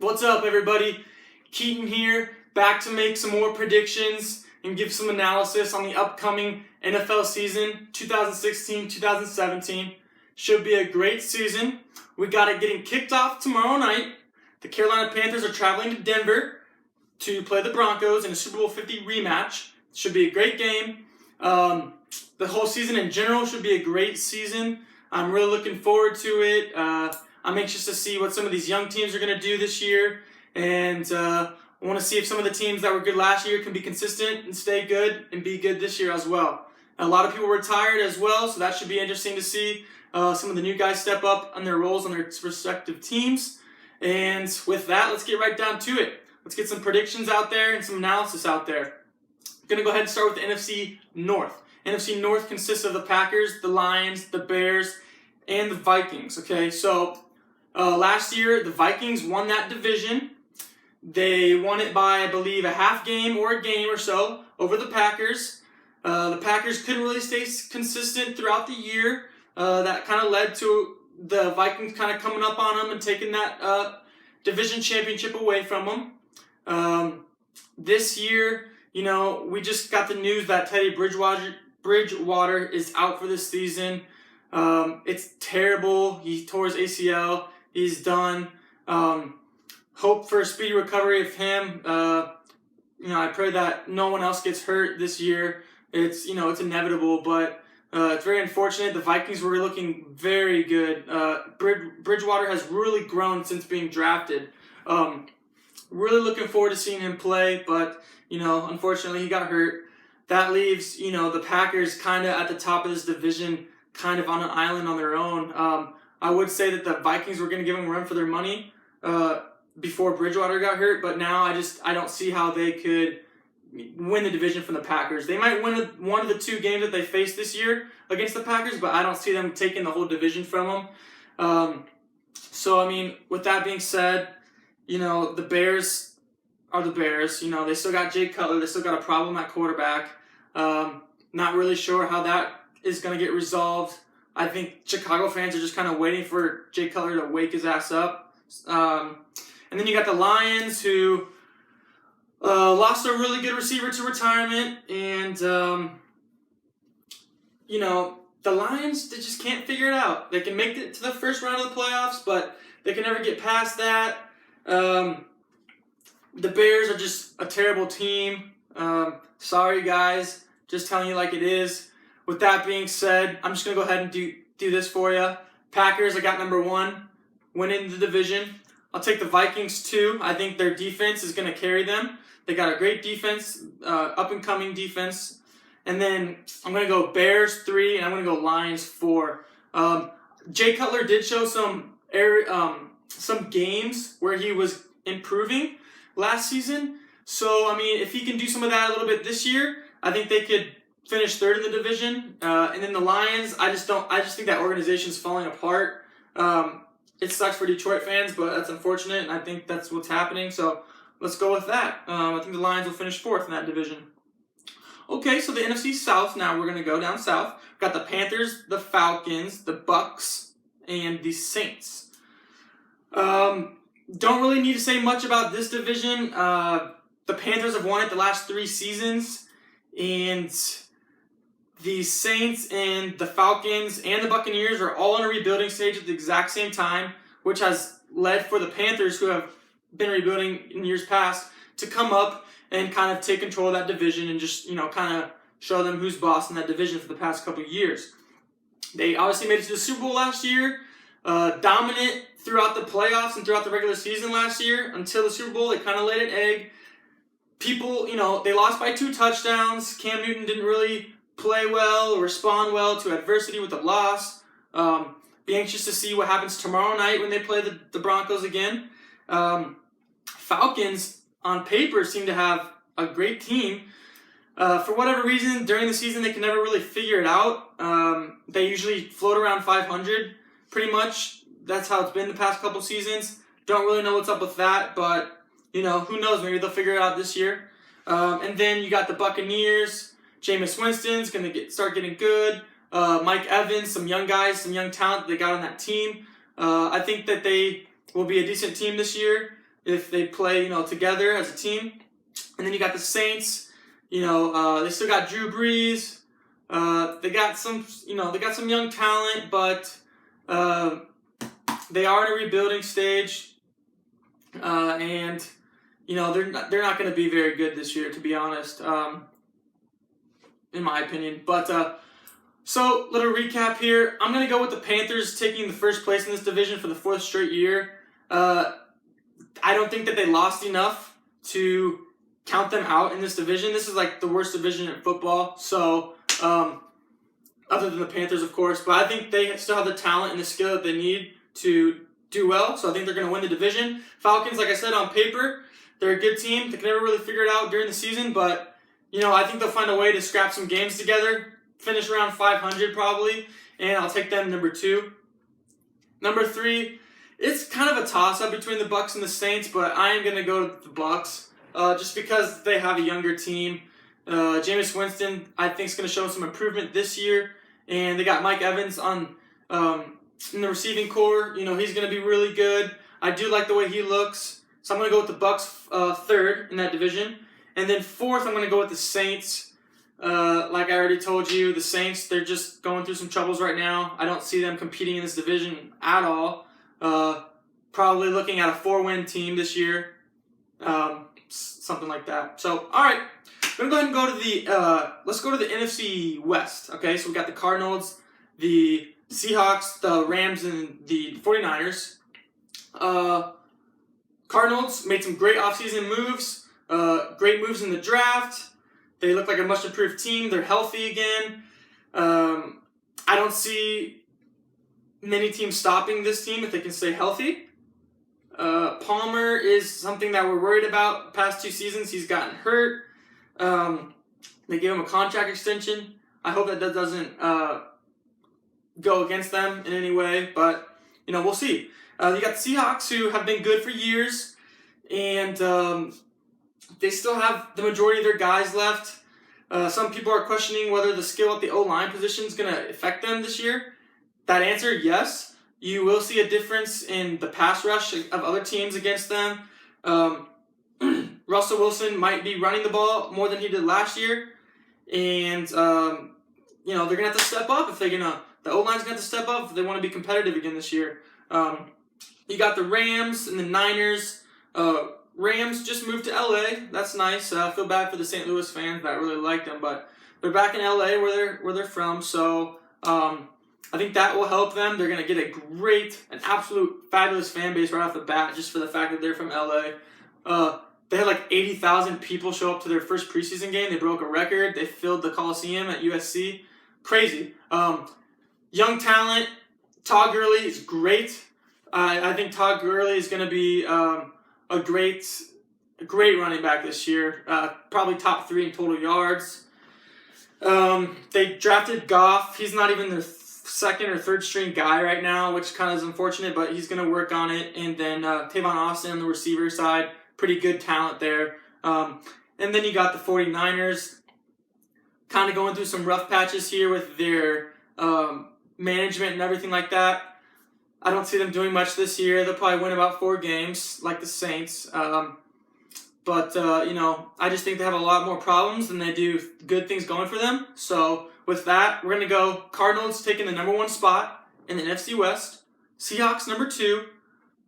What's up, everybody? Keaton here, back to make some more predictions and give some analysis on the upcoming NFL season 2016-2017. Should be a great season. We got it getting kicked off tomorrow night. The Carolina Panthers are traveling to Denver to play the Broncos in a Super Bowl 50 rematch. Should be a great game. The whole season in general should be a great season. I'm really looking forward to it. I'm anxious to see what some of these young teams are going to do this year. And I want to see if some of the teams that were good last year can be consistent and stay good and be good this year as well. A lot of people retired as well, so that should be interesting to see some of the new guys step up on their roles on their respective teams. And with that, let's get right down to it. Let's get some predictions out there and some analysis out there. I'm going to go ahead and start with the NFC North. NFC North consists of the Packers, the Lions, the Bears, and the Vikings. Okay, so last year the Vikings won that division. They won it by, I believe, a half game or a game or so over the Packers. The Packers couldn't really stay consistent throughout the year. That kind of led to the Vikings kind of coming up on them and taking that division championship away from them. This year, you know, we just got the news that Teddy Bridgewater is out for this season. It's terrible. He tore his ACL. He's done. Hope for a speedy recovery of him. I pray that no one else gets hurt this year. It's inevitable, but it's very unfortunate. The Vikings were looking very good. Bridgewater has really grown since being drafted. Really looking forward to seeing him play, but unfortunately he got hurt. That leaves the Packers kind of at the top of this division, kind of on an island on their own. I would say that the Vikings were going to give them a run for their money before Bridgewater got hurt, but now I don't see how they could win the division from the Packers. They might win one of the two games that they face this year against the Packers, but I don't see them taking the whole division from them. With that being said, the Bears are the Bears. They still got Jay Cutler. They still got a problem at quarterback. Not really sure how that is going to get resolved. I think Chicago fans are just kind of waiting for Jay Cutler to wake his ass up. And then you got the Lions, who lost a really good receiver to retirement. And, the Lions, they just can't figure it out. They can make it to the first round of the playoffs, but they can never get past that. The Bears are just a terrible team. Sorry, guys. Just telling you like it is. With that being said, I'm just going to go ahead and do this for you. Packers, I got number 1, winning the division. I'll take the Vikings 2. I think their defense is going to carry them. They got a great defense, up-and-coming defense. And then I'm going to go Bears 3, and I'm going to go Lions 4. Jay Cutler did show some games where he was improving last season. So, if he can do some of that a little bit this year, I think they could finish third in the division. And then the Lions, I just think that organization's falling apart. It sucks for Detroit fans, but that's unfortunate, and I think that's what's happening. So let's go with that. I think the Lions will finish 4th in that division. Okay, so the NFC South, now we're going to go down south. We've got the Panthers, the Falcons, the Bucs, and the Saints. Don't really need to say much about this division. The Panthers have won it the last 3 seasons, and the Saints and the Falcons and the Buccaneers are all in a rebuilding stage at the exact same time, which has led for the Panthers, who have been rebuilding in years past, to come up and kind of take control of that division and just, kind of show them who's boss in that division for the past couple of years. They obviously made it to the Super Bowl last year, dominant throughout the playoffs and throughout the regular season last year. Until the Super Bowl, they kind of laid an egg. People, they lost by 2 touchdowns. Cam Newton didn't really play well or respond well to adversity with a loss. Be anxious to see what happens tomorrow night when they play the Broncos again. Falcons, on paper, seem to have a great team. For whatever reason, during the season, they can never really figure it out. They usually float around 500, pretty much. That's how it's been the past couple seasons. Don't really know what's up with that, but, who knows? Maybe they'll figure it out this year. And then you got the Buccaneers. Jameis Winston's going to start getting good. Mike Evans, some young guys, some young talent they got on that team. I think that they will be a decent team this year. if they play, together as a team. And then you got the Saints. They still got Drew Brees. They got some young talent, but they are in a rebuilding stage, and they're not going to be very good this year, to be honest, in my opinion. But so little recap here. I'm going to go with the Panthers taking the first place in this division for the 4th straight year. I don't think that they lost enough to count them out in this division. This is like the worst division in football. So, other than the Panthers, of course, but I think they still have the talent and the skill that they need to do well. So I think they're going to win the division. Falcons, like I said, on paper, they're a good team. They can never really figure it out during the season, but I think they'll find a way to scrap some games together, finish around 500 probably, and I'll take them number 2. Number 3, it's kind of a toss-up between the Bucs and the Saints, but I am going to go with the Bucs just because they have a younger team. Jameis Winston, I think, is going to show some improvement this year, and they got Mike Evans on in the receiving core. He's going to be really good. I do like the way he looks, so I'm going to go with the Bucs 3rd in that division, and then 4th, I'm going to go with the Saints. Like I already told you, the Saints, they're just going through some troubles right now. I don't see them competing in this division at all. Probably looking at a 4-win team this year, something like that. So, all right, we're gonna go ahead and go to let's go to the NFC West. Okay, so we got the Cardinals, the Seahawks, the Rams, and the 49ers. Cardinals made some great offseason moves, great moves in the draft. They look like a much improved team. They're healthy again. I don't see many teams stopping this team if they can stay healthy. Palmer is something that we're worried about. The past 2 seasons, he's gotten hurt. They gave him a contract extension. I hope that doesn't go against them in any way, but we'll see. You got the Seahawks, who have been good for years, and they still have the majority of their guys left. Some people are questioning whether the skill at the O-line position is going to affect them this year. That answer, yes. You will see a difference in the pass rush of other teams against them. Russell Wilson might be running the ball more than he did last year. And, they're going to have to step up if the O-line's going to have to step up if they want to be competitive again this year. You got the Rams and the Niners. Rams just moved to LA. That's nice. I feel bad for the St. Louis fans that really like them, but they're back in LA where they're from. So I think that will help them. They're going to get an absolute fabulous fan base right off the bat, just for the fact that they're from LA. They had like 80,000 people show up to their first preseason game. They broke a record. They filled the Coliseum at USC. Crazy. Young talent. Todd Gurley is great. I think Todd Gurley is going to be a great running back this year. Probably top 3 in total yards. They drafted Goff. He's not even their 2nd or 3rd string guy right now, which kind of is unfortunate, but he's going to work on it. And then Tavon Austin on the receiver side, pretty good talent there. And then you got the 49ers kind of going through some rough patches here with their management and everything like that. I don't see them doing much this year. They'll probably win about 4 games, like the Saints. But I just think they have a lot more problems than they do good things going for them. So with that, we're going to go Cardinals taking the number 1 spot in the NFC West, Seahawks number 2,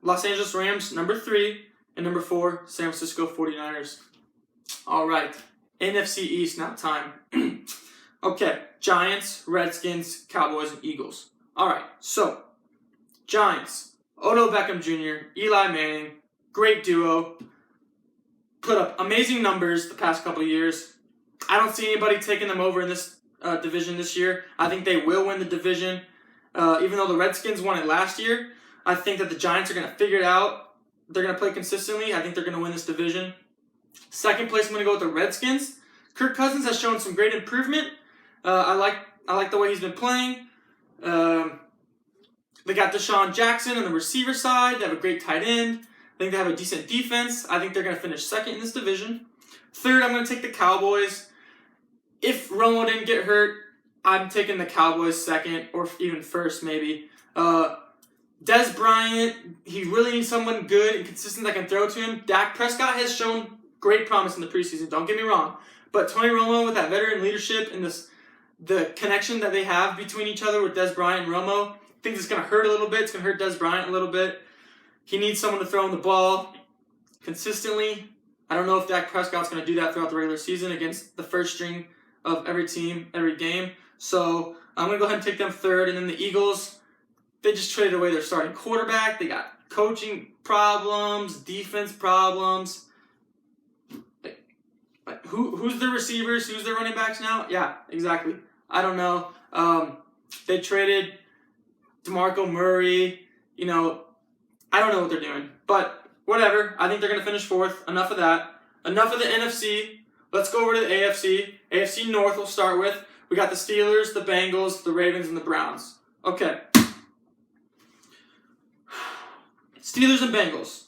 Los Angeles Rams number 3, and number 4, San Francisco 49ers. All right, NFC East now time. Okay, Giants, Redskins, Cowboys, and Eagles. All right, so Giants, Odell Beckham Jr., Eli Manning, great duo. Put up amazing numbers the past couple of years. I don't see anybody taking them over in this division this year. I think they will win the division. Even though the Redskins won it last year, I think that the Giants are going to figure it out. They're going to play consistently. I think they're going to win this division. 2nd place, I'm going to go with the Redskins. Kirk Cousins has shown some great improvement. I like the way he's been playing. They got Deshaun Jackson on the receiver side. They have a great tight end. I think they have a decent defense. I think they're going to finish 2nd in this division. 3rd, I'm going to take the Cowboys. If Romo didn't get hurt, I'm taking the Cowboys 2nd or even 1st maybe. Des Bryant, he really needs someone good and consistent that can throw to him. Dak Prescott has shown great promise in the preseason, don't get me wrong. But Tony Romo, with that veteran leadership and the connection that they have between each other with Des Bryant and Romo, I think it's going to hurt a little bit. It's going to hurt Des Bryant a little bit. He needs someone to throw him the ball consistently. I don't know if Dak Prescott's going to do that throughout the regular season against the first string of every team, every game. So I'm going to go ahead and take them third. And then the Eagles, they just traded away their starting quarterback. They got coaching problems, defense problems. Who's their receivers? Who's their running backs now? Yeah, exactly. I don't know. They traded DeMarco Murray. I don't know what they're doing. But whatever. I think they're going to finish fourth. Enough of that. Enough of the NFC. Let's go over to the AFC. AFC North we'll start with. We got the Steelers, the Bengals, the Ravens, and the Browns. Okay. Steelers and Bengals.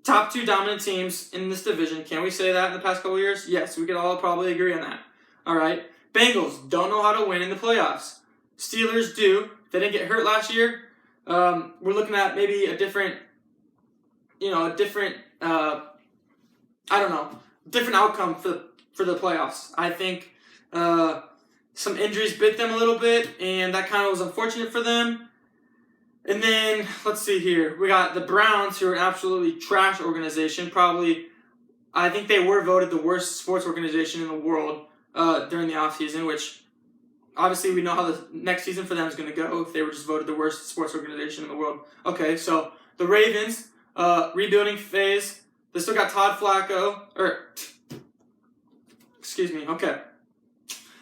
Top two dominant teams in this division. Can we say that in the past couple years? Yes, we could all probably agree on that. All right. Bengals don't know how to win in the playoffs. Steelers do. They didn't get hurt last year. We're looking at maybe a different outcome for the playoffs. I think some injuries bit them a little bit, and that kind of was unfortunate for them. And then, let's see here. We got the Browns, who are an absolutely trash organization. Probably, I think they were voted the worst sports organization in the world during the offseason, which obviously we know how the next season for them is going to go if they were just voted the worst sports organization in the world. Okay, so the Ravens, rebuilding phase. They still got Todd Flacco. Okay.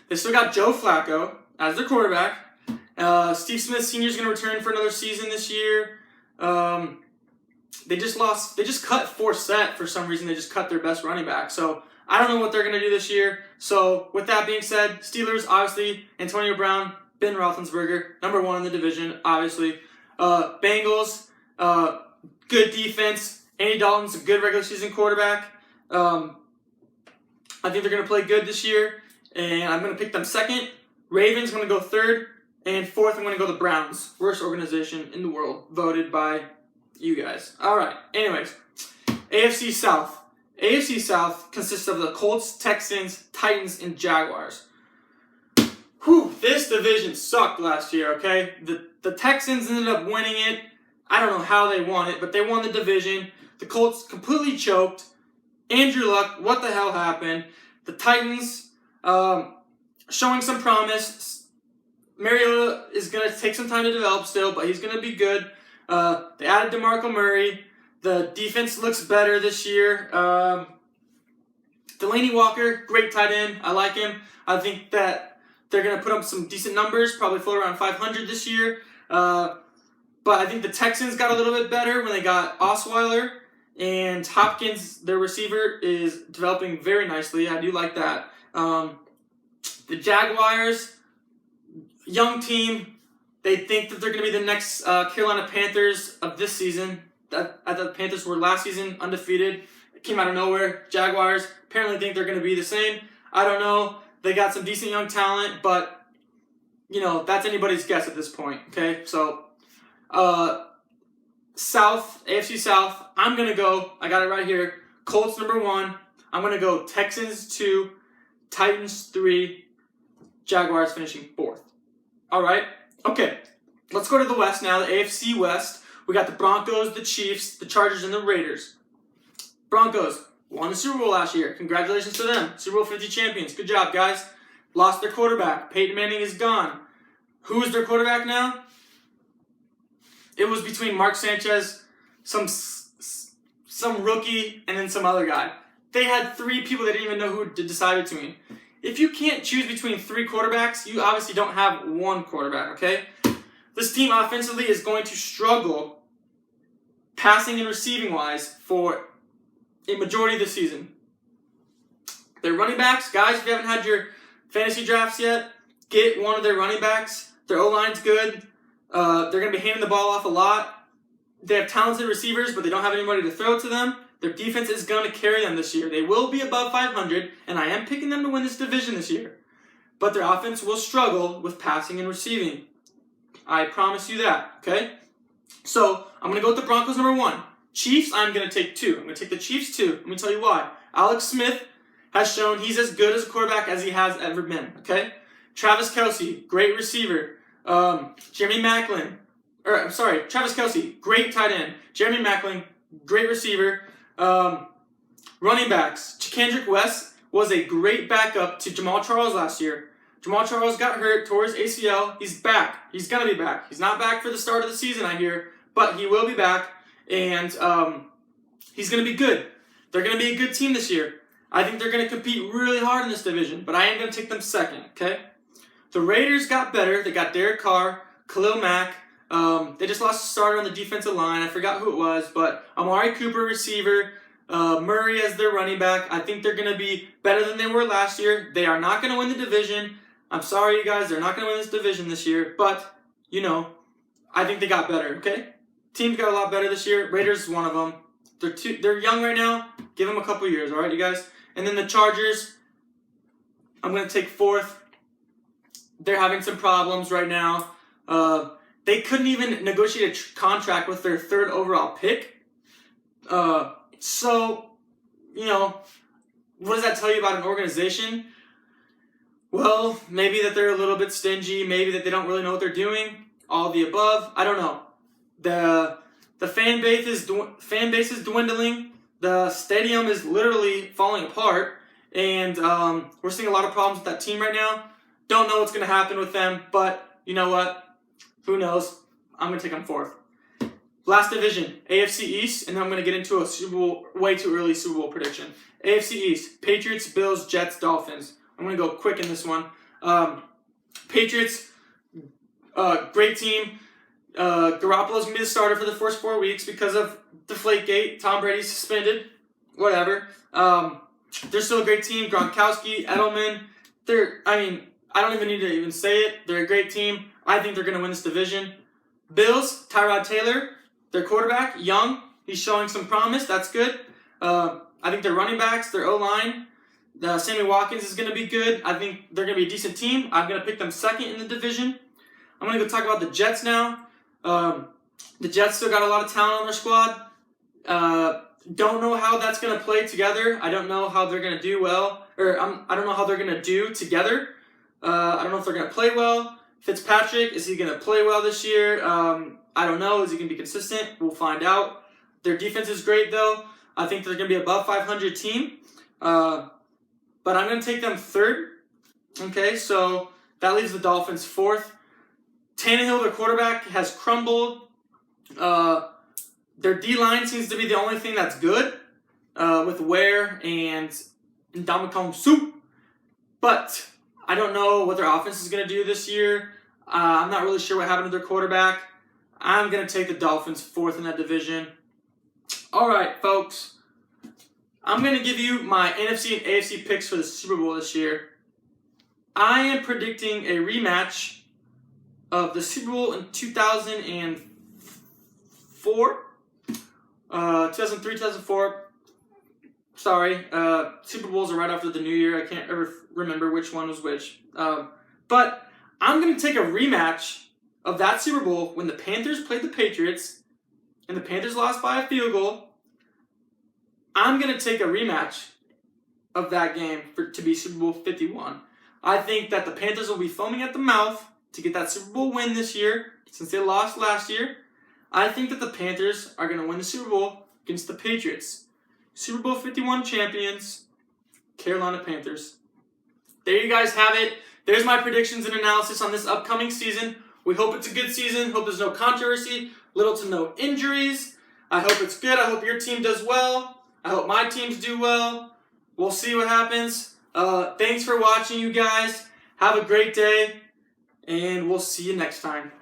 They still got Joe Flacco as their quarterback. Steve Smith Sr. is going to return for another season this year. They just cut Forsett for some reason. They just cut their best running back. So I don't know what they're going to do this year. So with that being said, Steelers, obviously, Antonio Brown, Ben Roethlisberger, number one in the division, obviously. Bengals, good defense. Andy Dalton's a good regular season quarterback. I think they're going to play good this year. And I'm going to pick them second. Ravens, I'm going to go third. And fourth, I'm going to go the Browns. Worst organization in the world. Voted by you guys. All right. Anyways, AFC South. AFC South consists of the Colts, Texans, Titans, and Jaguars. This division sucked last year, okay? The Texans ended up winning it. I don't know how they won it, but they won the division. The Colts completely choked. Andrew Luck, what the hell happened? The Titans, showing some promise. Mariota is going to take some time to develop still, but he's going to be good. They added DeMarco Murray. The defense looks better this year. Delaney Walker, great tight end. I like him. I think that they're going to put up some decent numbers, probably float around 500 this year. But I think the Texans got a little bit better when they got Osweiler. And Hopkins, their receiver, is developing very nicely. I do like that. The Jaguars, young team. They think that they're going to be the next Carolina Panthers of this season. I thought the Panthers were last season undefeated. It came out of nowhere. Jaguars apparently think they're going to be the same. I don't know. They got some decent young talent, but, that's anybody's guess at this point. Okay, so South, AFC South, I'm going to go, I got it right here, Colts number 1. I'm going to go Texans 2, Titans 3, Jaguars finishing 4th. All right, okay, let's go to the West now, the AFC West. We got the Broncos, the Chiefs, the Chargers, and the Raiders. Broncos won the Super Bowl last year. Congratulations to them. Super Bowl 50 champions. Good job, guys. Lost their quarterback. Peyton Manning is gone. Who is their quarterback now? It was between Mark Sanchez, some rookie, and then some other guy. They had 3 people that didn't even know who to decide between. If you can't choose between 3 quarterbacks, you obviously don't have 1 quarterback, okay? This team offensively is going to struggle passing and receiving-wise for a majority of the season. Their running backs, guys, if you haven't had your fantasy drafts yet, get one of their running backs. Their O-line's good. They're going to be handing the ball off a lot. They have talented receivers, but they don't have anybody to throw to them. Their defense is going to carry them this year. They will be above 500, and I am picking them to win this division this year. But their offense will struggle with passing and receiving. I promise you that, okay? So I'm going to go with the Broncos number 1. Chiefs, I'm going to take 2. I'm going to take the Chiefs 2. Let me tell you why. Alex Smith has shown he's as good as a quarterback as he has ever been. Okay. Travis Kelce, great receiver. Jeremy Maclin, Travis Kelce, great tight end. Jeremy Maclin, great receiver. Running backs, Kendrick West was a great backup to Jamal Charles last year. Jamal Charles got hurt, tore his ACL. He's back. He's going to be back. He's not back for the start of the season, I hear, but he will be back, and he's going to be good. They're going to be a good team this year. I think they're going to compete really hard in this division, but I am going to take them second, okay? The Raiders got better. They got Derek Carr, Khalil Mack. They just lost a starter on the defensive line. I forgot who it was, but Amari Cooper, receiver. Murray as their running back. I think they're going to be better than they were last year. They are not going to win the division. I'm sorry, you guys. They're not going to win this division this year. But, I think they got better, okay? Teams got a lot better this year. Raiders is one of them. They're young right now. Give them a couple years, all right, you guys? And then the Chargers, I'm going to take 4th. They're having some problems right now. They couldn't even negotiate a contract with their 3rd overall pick. So, what does that tell you about an organization? Well, maybe that they're a little bit stingy. Maybe that they don't really know what they're doing. All of the above. I don't know. The fan base is dwindling. The stadium is literally falling apart. And we're seeing a lot of problems with that team right now. Don't know what's going to happen with them. But you know what? Who knows? I'm going to take them 4th. Last division, AFC East, and then I'm going to get into a Super Bowl, way too early Super Bowl prediction. AFC East, Patriots, Bills, Jets, Dolphins. I'm going to go quick in this one. Patriots, great team. Garoppolo's going to be the starter for the first 4 weeks because of Deflategate. Tom Brady's suspended. Whatever. They're still a great team. Gronkowski, Edelman. I don't even need to even say it. They're a great team. I think they're going to win this division. Bills, Tyrod Taylor, their quarterback, young. He's showing some promise. That's good. I think their running backs, their O-line, Sammy Watkins is going to be good. I think they're going to be a decent team. I'm going to pick them second in the division. I'm going to go talk about the Jets now. The Jets still got a lot of talent on their squad. Don't know how that's going to play together. I don't know how they're going to do well. I don't know how they're going to do together. I don't know if they're going to play well. Fitzpatrick, is he going to play well this year? I don't know. Is he going to be consistent? We'll find out. Their defense is great, though. I think they're going to be above 500 team. But I'm going to take them 3rd. Okay, so that leaves the Dolphins 4th. Tannehill, their quarterback, has crumbled. Their D-line seems to be the only thing that's good with Ware and Ndamukong Suh. But I don't know what their offense is going to do this year. I'm not really sure what happened to their quarterback. I'm going to take the Dolphins 4th in that division. All right, folks. I'm going to give you my NFC and AFC picks for the Super Bowl this year. I am predicting a rematch of the Super Bowl in 2004. 2003, 2004. Sorry. Super Bowls are right after the new year. I can't ever remember which one was which. But I'm going to take a rematch of that Super Bowl when the Panthers played the Patriots and the Panthers lost by a field goal. I'm going to take a rematch of that game to be Super Bowl 51. I think that the Panthers will be foaming at the mouth to get that Super Bowl win this year since they lost last year. I think that the Panthers are going to win the Super Bowl against the Patriots. Super Bowl 51 champions, Carolina Panthers. There you guys have it. There's my predictions and analysis on this upcoming season. We hope it's a good season. Hope there's no controversy, little to no injuries. I hope it's good. I hope your team does well. I hope my teams do well. We'll see what happens. Thanks for watching, you guys. Have a great day, and we'll see you next time.